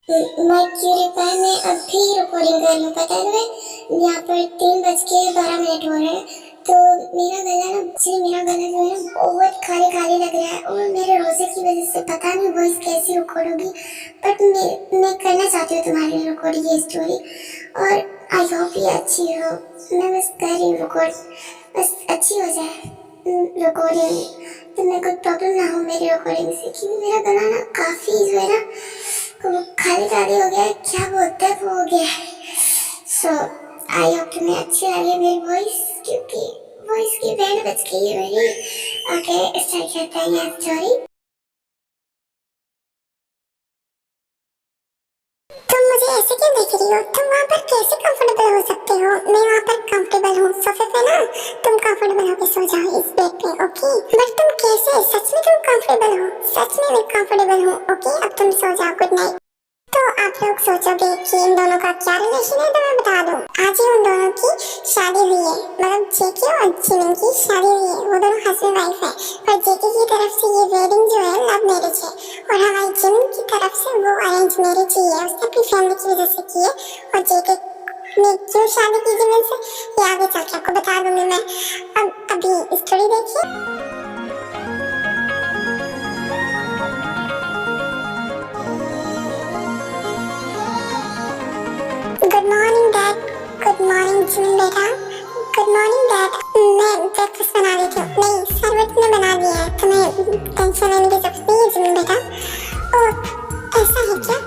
मैं क्यों रिप्लाई मैं अभी रिकॉर्डिंग कर लूँ। पता है तुम्हें यहाँ पर 3:12 हो रहे हैं, तो मेरा गला ना मेरा गला जो है ना बहुत खाली खाली लग रहा है, और मेरे रोजे की वजह से पता नहीं वॉइस कैसी रिकॉर्ड होगी, बट मैं करना चाहती हूँ तुम्हारे लिए रिकॉर्ड ये स्टोरी, और आई होप ये अच्छी हो। मैं बस कर रही हूँ रिकॉर्ड, बस अच्छी हो जाए रिकॉर्डिंग, तो मेरे को प्रॉब्लम ना हो मेरी रिकॉर्डिंग से, क्योंकि मेरा गला ना काफ़ी जो है ना खाली खाली हो गया है, क्या बोलते हैं वो हो गया है। सो आई होप तुम्हें अच्छी लगे मेरी वॉइस, क्योंकि वॉइस की बैंड बज गई है मेरी। ओके स्टार्ट करते हैं ये स्टोरी। तुम मुझे ऐसे क्यों देख रही हो? तुम वहाँ पर कैसे कंफर्टेबल हो सकते हो? मैं वहाँ पर कंफर्टेबल हूँ सोफे पे ना, तुम कंफर्टेबल होके सो जाओ इस बेड पे, ओके? बट तुम कैसे? सच में तुम कंफर्टेबल हो? सच में मैं कंफर्टेबल हूँ, ओके? अब तुम सो जाओ, गुड नाइट। तो आप लोग सोचोगे कि इन दोनों का क्या रिलेशन है, तो मैं बता दूं। आज ही उन दोनों की शादी हुई है, मतलब जेके और जिमिन की शादी हुई है। वो दोनों हस्बैंड वाइफ है, पर जेके की तरफ से ये वेडिंग जो है लव मैरिज है, और हमारी जिमिन की तरफ से वो अरेंज मैरिज ही है। उसने अपनी फैमिली की वजह से की है, और जेके ने क्यों शादी की जिमिन से ये आगे चल के आपको बता दूंगी मैं। अब अभी स्टोरी देखिए। Good morning dad. Good morning Jimin बेटा। Good morning dad. मैं ब्रेकफास्ट बना रही थी। नहीं, सर्वेंट ने बना दिया है, तुम्हें टेंशन लेने की जरूरत नहीं है जिमिन बेटा। ओह ऐसा है क्या?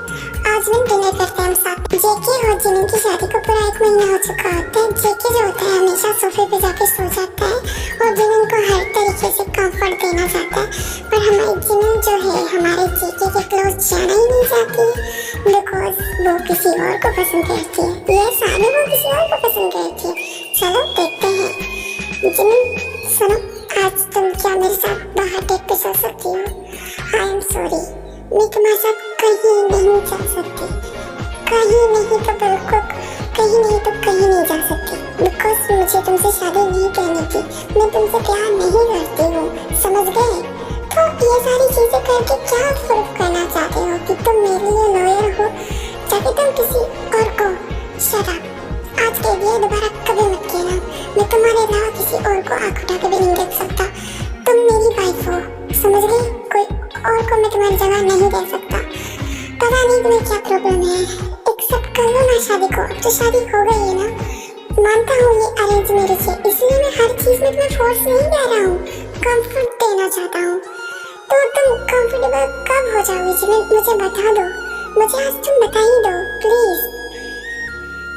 आज मैं डिनर करते हैं हम साथ। जेके और जिमिन की शादी को पूरा 1 महीना हो चुका होता है। जेके जो होता है हमेशा सोफे पे जाके सो जाता है, और जिमिन को हर तरीके से कंफर्ट देना चाहता है, पर हमारी जिमिन जो है हमारे जेके के क्लोज जाना ही नहीं चाहती, बिकॉज वो किसी और को पसंद करती है। ये सारे वो किसी और को पसंद करती है। चलो देखते हैं। जिमिन सुनो, आज तुम क्या मेरे साथ बाहर डेट पे सो सकती हो? आई एम सॉरी, मैं तुम्हारे साथ कहीं नहीं जा सकती। कहीं नहीं तो बिल्कुल कहीं नहीं तो कहीं नहीं जा सकती, बिकॉज मुझे तुमसे शादी नहीं करनी थी। मैं तुमसे प्यार नहीं करती हूँ, समझ गए? तो ये सारी चीजें करके क्या प्रूफ करना चाहते हो कि तुम मेरे लिए लॉयल हो, ताकि तुम किसी और को शट अप। आज के लिए दोबारा कभी मत कहना, मैं तुम्हारे अलावा किसी और को आंख उठा के भी नहीं देख सकता। तुम मेरी वाइफ हो, समझ गई? कोई और को मैं तुम्हारी जगह नहीं दे सकता। पता नहीं तुम्हें क्या प्रॉब्लम है, एक्सेप्ट कर लो ना शादी को। अब तो शादी हो गई है ना, मानता हूँ ये अरेंज मैरिज है, इसलिए मैं हर चीज में तुम्हें फोर्स नहीं कर रहा हूँ, कंफर्ट देना चाहता हूँ। तो तुम कंफर्टेबल कब हो जाओगी जिमिन? मुझे बता दो, मुझे आज तुम बता ही दो प्लीज।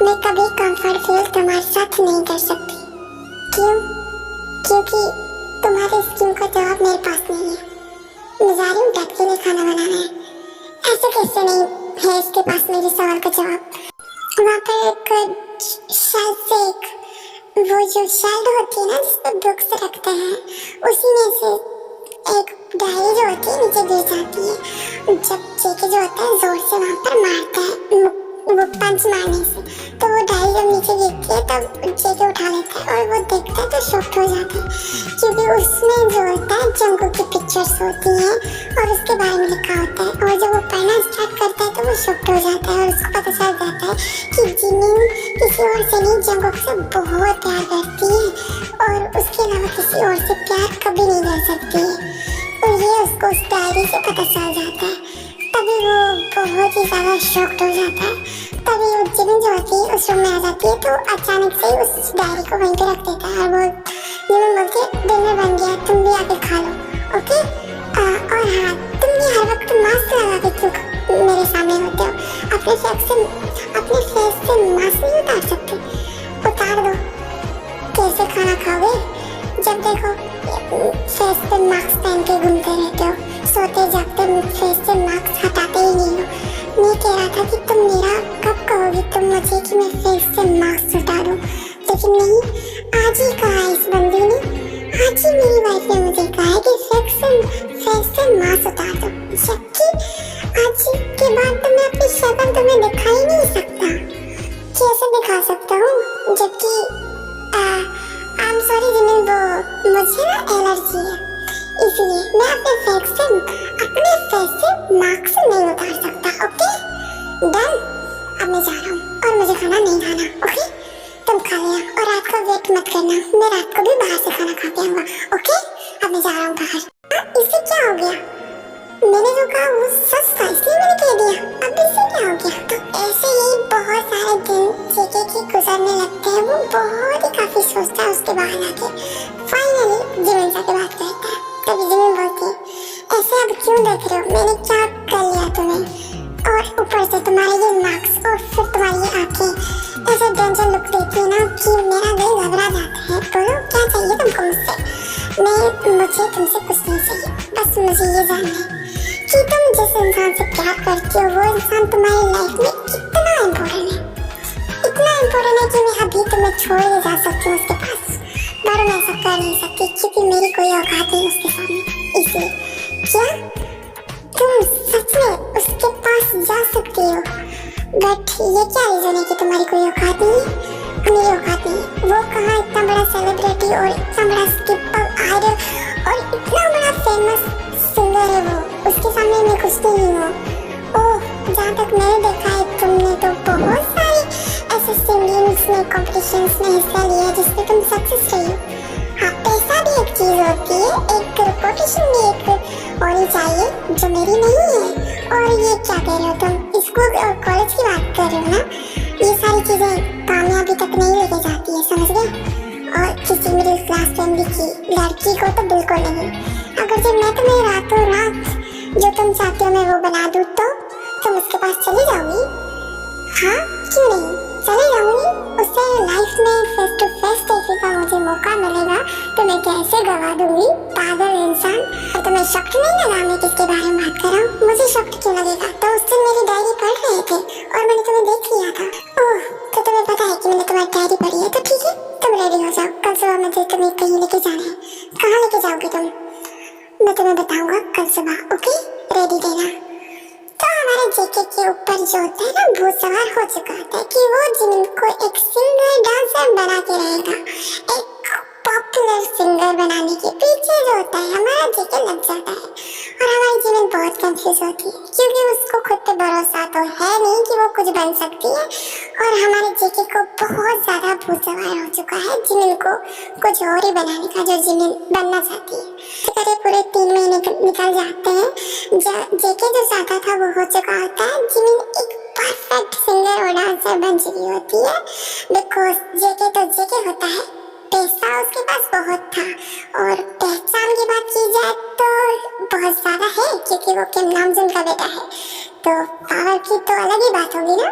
मैं कभी कंफर्ट फील तुम्हारे साथ नहीं कर सकती। क्यों? क्योंकि तुम्हारे स्किन का जवाब मेरे पास नहीं है। मैं जा रही हूँ डैड के लिए खाना बनाना है। ऐसे कैसे नहीं है इसके पास मेरे सवाल का जवाब? वहाँ पर एक शायद से एक वो जो शेल्ड होती है ना जिसपे बुक्स रखते हैं, उसी में से एक डायरी जो होती है नीचे गिर जाती है। जब जेके जो होता है जोर से वहाँ पर मारता है, वो पंच मारने से, तो वो डायरी जब नीचे गिरती है तब जेके उठा लेता है, और वो देखता है तो शॉक्ड हो जाता है, क्योंकि उसमें जो होता है जंगुक की पिक्चर्स होती हैं और उसके बारे में लिखा होता है। और जब वो पढ़ना स्टार्ट करता है तो वो शॉक्ड हो जाता है, और उसको पता चल जाता है कि जिमिन किसी और से नहीं जंगुक से बहुत प्यार करती है, और उसके अलावा किसी और से प्यार कभी नहीं कर सकती है। और ये उसको उस डायरी से पता चल जाता है, तभी वो बहुत ही ज़्यादा शॉक्ड हो जाता है। तभी वो जिमिन जो होती है उस रूम में आ जाती है, तो अचानक से उस डायरी को वहीं पे रख देता है, और वो जिमिन बोलती है डिनर बन गया, तुम भी आके खा लो, ओके? और हाँ, तुम भी हर वक्त मास्क लगा के क्यों मेरे सामने होते हो? अपने फेस से मास्क नहीं उतार सकते? उतार दो। कैसे खाना खाओगे जब देखो फेस पे मास्क पहन के घूमते रहते हो? सोते जागते फेस से मास्क हटाते ही नहीं हो। मैं कह रहा था कि तुम मेरा कब कहोगी तुम मुझे कि मैं फेस से मास्क उतार दूं, लेकिन नहीं, आज ही कहा इस बंदी ने, आज ही मेरी वाइफ ने मुझे कहा है कि फेस से मास्क उतार दो, जबकि आज के बाद तो मैं अपनी शक्ल तुम्हें दिखा ही नहीं सकता। कैसे दिखा सकता हूँ? जबकि आई एम सॉरी जिमिन, वो मुझे ना एलर्जी है, इसलिए मैं अपने फेस से मास्क नहीं उतार सकता, ओके? डन। अब मैं जा रहा हूँ और मुझे खाना नहीं खाना, ओके? तुम खा लेना और रात को वेट मत करना, मैं रात को भी बाहर से खाना खा के आऊंगा, ओके? अब मैं जा रहा हूँ बाहर। इससे क्या हो गया? मैंने जो कहा वो सच था, इसलिए मैंने कह दिया। अब इससे क्या हो गया? तो ऐसे ही बहुत सारे दिन जेके के गुजरने लगते हैं। वो बहुत ही काफी सोचता है, उसके बाहर आके फाइनली जिमिन से बात करता है। तभी जिमिन बोलती है, ऐसे अब क्यों देख रहे हो, मैंने क्या कर लिया तुम्हें? और ऊपर से तुम्हारे ये मार्क्स और फिर तुम्हारी ये आंखें ऐसे डेंजर लुक देती है ना कि मेरा दिल घबरा जाता है। बोलो क्या चाहिए तुमको मुझसे? मुझे तुमसे कुछ नहीं चाहिए, बस मुझे ये जानना है कि तुम जिस इंसान से प्यार करती हो वो इंसान तुम्हारी लाइफ में कितना इम्पोर्टेंट है। इतना इम्पोर्टेंट है कि मैं अभी तुम्हें छोड़ के जा सकती हूँ उसके पास, पर मैं ऐसा कर नहीं सकती क्योंकि मेरी कोई औकात नहीं उसके सामने। इसलिए क्या तुम सच में उसके पास जा सकती हो? बट ये क्या रीजन है कि तुम्हारी कोई औकात नहीं है? मेरी औकात नहीं है। वो कहाँ इतना बड़ा सेलिब्रिटी और इतना बड़ा स्किपर आइडल और इतना बड़ा फेमस सिंगर है वो, उसके सामने मैं कुछ नहीं हूँ। ओह, जहाँ तक मैंने देखा है तुमने तो बहुत सारी ऐसे सिंगिंग्स में कॉम्पिटिशन्स में हिस्सा लिया जिसमें तुम सक्सेस रही हो। हाँ, पैसा भी एक चीज़ होती है, एक रेपुटेशन भी एक होनी चाहिए जो मेरी नहीं है। और ये क्या कह रहे हो तुम? स्कूल और कॉलेज की बात कर रहे हो ना? ये सारी चीज़ें कामयाबी तक नहीं लेके जाती है, समझ गए? और किसी मिडिल क्लास फैमिली की लड़की को तो बिल्कुल नहीं। अगर जब मैं तुम्हें रातों रात जो तुम चाहती हो मैं वो बना दूँ तो तुम उसके पास चली जाओगी? हाँ, क्यों नहीं, चली जाऊंगी। उससे लाइफ में फेस टू फेस देखने का मुझे मौका मिलेगा तो मैं कैसे गवा दूंगी, पागल इंसान। और तुम्हें शक नहीं लगा मैं किसके बारे में बात कर रहा हूँ? मुझे शक क्यों लगेगा? तो उस दिन मेरी डायरी पढ़ रहे थे और मैंने तुम्हें देख लिया था। ओह, तो तुम्हें पता है कि मैंने तुम्हारी डायरी पढ़ी है, तो ठीक है तुम रेडी हो जाओ, कल सुबह मुझे तुम्हें कहीं लेके जाना है। कहाँ लेके जाओगे तुम? मैं तुम्हें बताऊंगा कल सुबह, ओके? रेडी रहना। तो हमारे जेके के ऊपर जो होता है ना भूत सवार हो चुका होता है कि वो जिमिन को एक सिंगर डांसर बना के रहेगा। एक पॉपुलर सिंगर बनाने के पीछे जो होता है हमारा जेके लग जाता है और हमारी जिमिन बहुत कंफ्यूज होती है क्योंकि उसको खुद पे भरोसा तो है नहीं कि वो कुछ बन सकती है। और हमारे जेके को बहुत ज्यादा भूत सवार हो चुका है जिमिन को कुछ और ही बनाने का जो जिमिन बनना चाहती है। तो पूरे 3 महीने निकल जाते हैं। जेके जो चाहता था वो हो चुका होता है। जिमिन एक परफेक्ट सिंगर और डांसर बन चुकी होती है बिकॉज जेके तो जेके होता है, पैसा उसके पास बहुत था और पहचान की बात की जाए तो बहुत ज्यादा है क्योंकि वो किम नामजून का बेटा है। तो पावर की तो अलग ही बात होगी ना।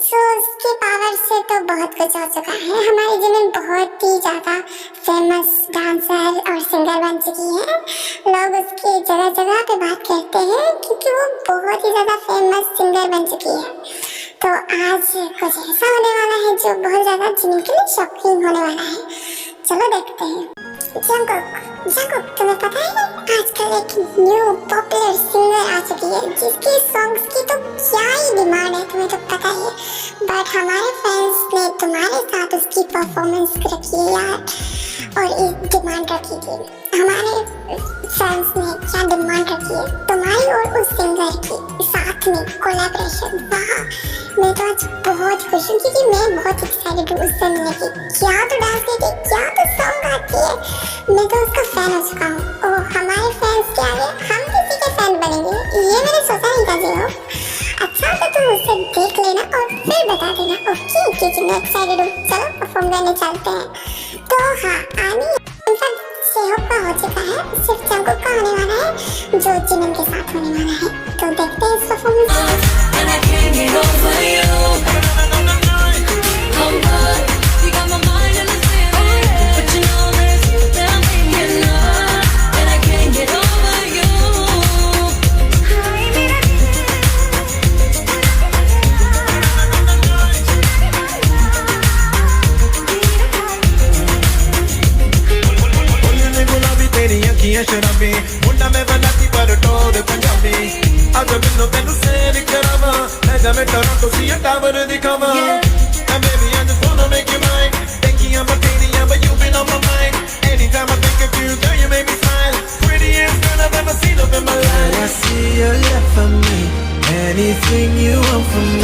तो उसके पावर से तो बहुत कुछ हो चुका है। हमारी जिमिन बहुत ही ज्यादा फेमस डांसर और सिंगर बन चुकी है। लोग उसकी जगह जगह पे बात करते हैं क्योंकि वो बहुत ही ज्यादा फेमस सिंगर बन चुकी है। तो आज कुछ ऐसा होने वाला है जो बहुत ज्यादा जिमिन के लिए शॉकिंग होने वाला है। चलो देखते हैं। जंगकुक तुम्हें पता है आजकल एक न्यू पॉपुलर सिंगर आ चुकी है जिसके सॉन्ग्स की तो क्या ही डिमांड है, तुम्हें तो पता ही है। बट हमारे फैंस ने तुम्हारे साथ उसकी परफॉर्मेंस रखी है यार और एक डिमांड रखी थी। हमारे फैंस ने क्या डिमांड रखी है तुम्हारी और उस सिंगर की साथ में कोलैबोरेशन। वाह, मैं तो आज बहुत खुश हूँ क्योंकि मैं बहुत एक्साइटेड हूँ उससे मिलने की। क्या तो डांस करती है, क्या तो सॉन्ग गाती है, मैं तो उसका फैन हो चुका हूँ। ओह, हमारे फैंस के आगे हम किसी के फैन बनेंगे ये मैंने सोचा नहीं था। जीरो अच्छा तो तुम उससे देख लेना और फिर बता देना, ओके? क्योंकि मैं एक्साइटेड हूँ। चलो परफॉर्म करने चलते हैं। तो हाँ, आनी सेहोक का हो चुका है, सिर्फ जंगकुक का होने वाला है जो जिमिन के साथ होने वाला है। तो देखते हैं इस परफॉर्मेंस। शराबी मुंडा में बनाती पर टोर पंजाबी अगर बिनो तेनू सेर करावा मैं जावे टोरंटो सी टावर दिखावा and baby I just wanna make you mine thinking I'm a lady but you've been on my mind anytime I think of you girl you make me smile prettiest girl I've ever seen up in my life I see your love for me anything you want from me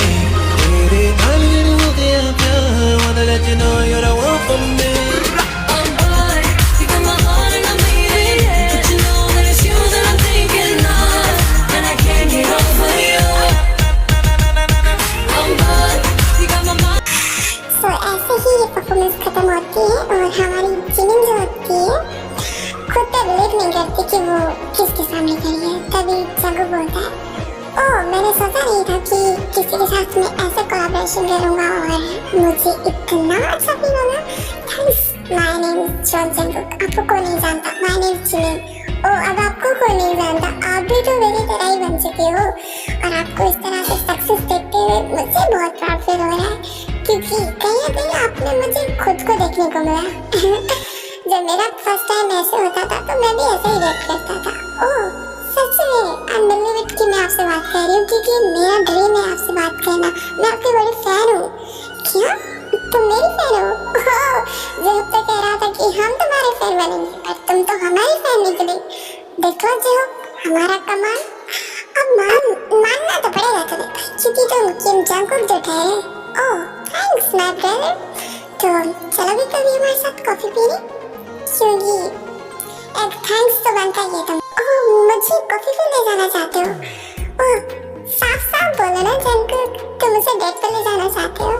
किसी के साथ मैं ऐसे collaboration करूंगा और मुझे इतना अच्छा फील होगा। Thanks. My name is John Jungkook. आपको कौन नहीं जानता? My name is Jimin. ओ अब आपको कोई नहीं जानता, आप भी तो मेरी तरह ही बन चुके हो और आपको इस तरह से सक्सेस देखते हुए मुझे बहुत प्राउड फील हो रहा है, क्योंकि कहीं ना कहीं आपने मुझे खुद को देखने को मिला। जब मेरा फर्स्ट टाइम ऐसे होता था तो मैं भी ऐसे ही रिएक्ट करता था। ओह सच में आई बिलीव इट कि मैं आपसे बात कर रही हूँ, क्योंकि मेरा ड्रीम है आपसे बात करना। मैं आपकी बड़ी फैन हूँ। क्या तुम मेरी फैन हो? जो तो कह रहा था कि हम तुम्हारे फैन बनेंगे, पर तुम तो हमारी फैन निकली। देखो जो हमारा कमाल। अब मानना तो पड़ेगा तुम्हें, क्योंकि तुम किम जंगकुक जो ठहरे। ओह थैंक्स माय ब्रदर। तो चलो भी कभी हमारे साथ कॉफी पीने, क्योंकि एक थैंक्स तो बनता ही है। तुम मुझे कॉफी पे ले जाना चाहते हो? ओह साफ साफ बोलो ना जंगकुक, तुम मुझे डेट पे ले जाना चाहते हो?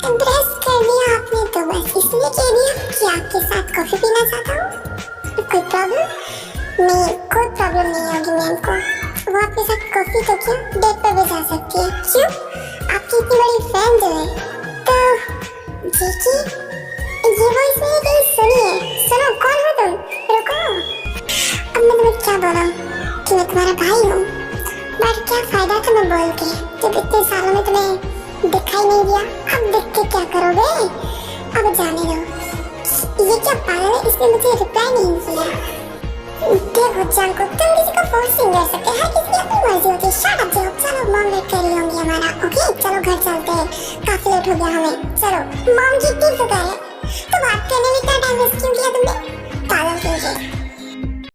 इम्प्रेस कर दिया आपने, तो बस इसलिए कह दिया कि आपके साथ कॉफी पीना चाहता हूँ। कोई प्रॉब्लम? नहीं, कोई प्रॉब्लम नहीं होगी मैम को। वो आपके साथ कॉफी तो क्या डेट पे भी जा सकती है। क्यों? आपकी इतनी बड़ी फैन जो है। तो जी ये वॉइस मैंने कहीं सुनी है। सुनो, कौन हो तुम? रुको, अब मैं तुम्हें क्या बोला कि मैं तुम्हारा भाई हूँ, बट क्या फायदा तुम्हें बोल के जब इतने सालों में तुम्हें दिखाई नहीं दिया। अब देख के क्या करोगे? अब जाने दो। ये क्या पागल है, इसने मुझे रिप्लाई नहीं किया। देखो जंगकुक, तुम किसी को फोर्स नहीं कर सकते, हर किसी की अपनी मर्जी होती है। शट अप जो। चलो मॉम वेट कर रही होंगी हमारा। ओके चलो घर चलते हैं, काफी लेट हो गया हमें। चलो मॉम की इतनी फिक्र है तो बात करने में क्या टाइम वेस्ट क्यों किया तुमने? पागल क्यों?